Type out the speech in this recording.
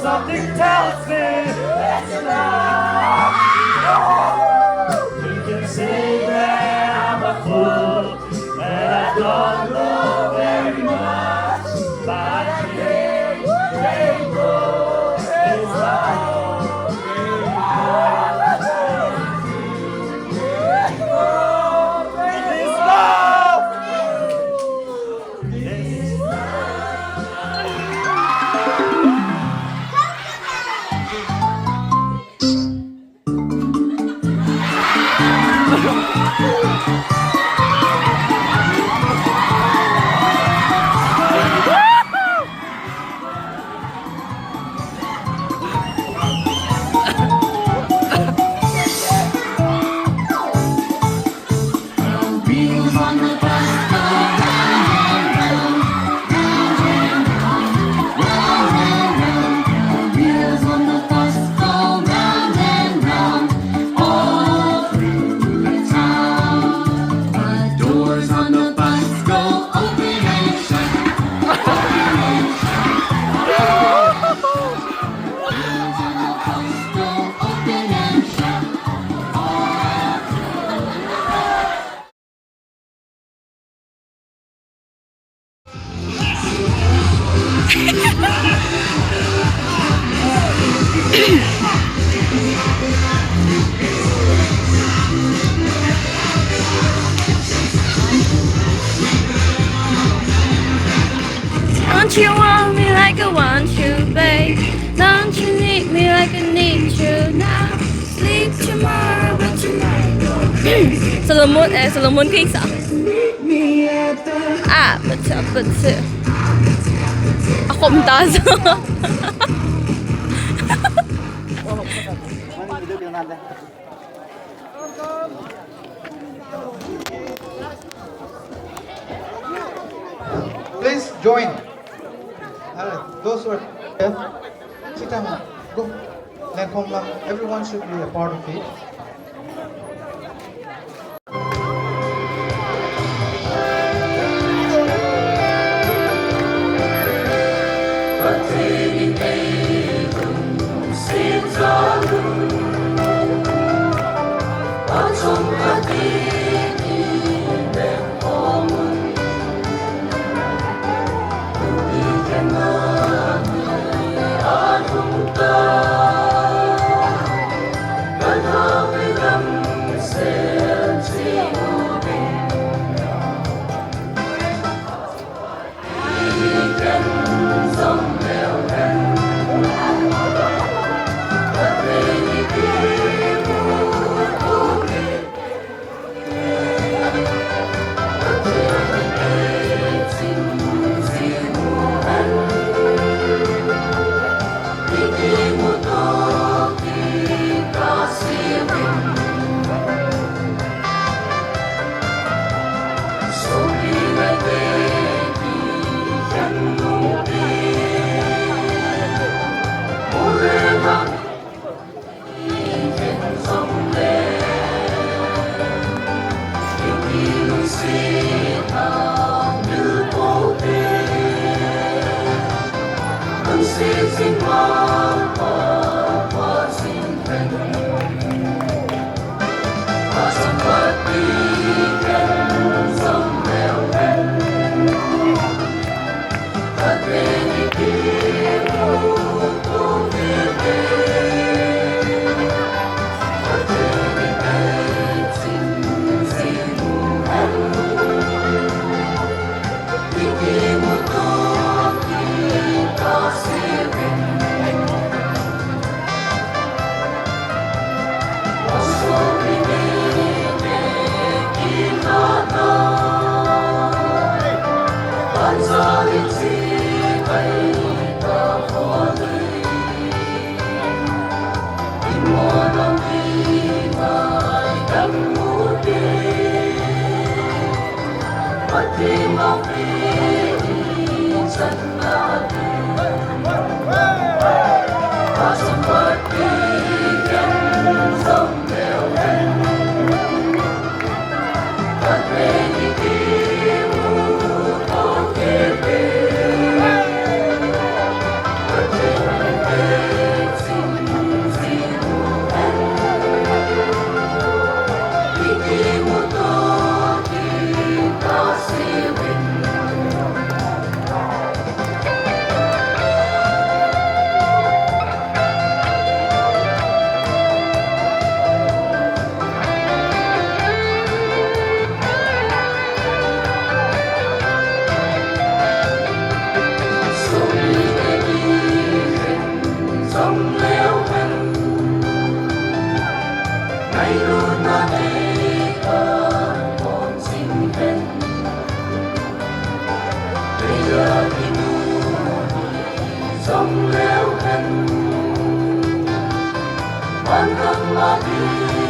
Something tells me that's love. You can say that I'm a fool, and I don't know very much, but I think rainbow is love. It is love. It is Don't you want me like I want you, babe? Don't you need me like I need you now? Sleep tomorrow, but tomorrow. Solomon Kings betul. Ako mentaas. Please join. Those who are here, sit down. Go. Everyone should be a part of it. Hãy subscribe cho kênh Ghiền Mì Gõ để không bỏ lỡ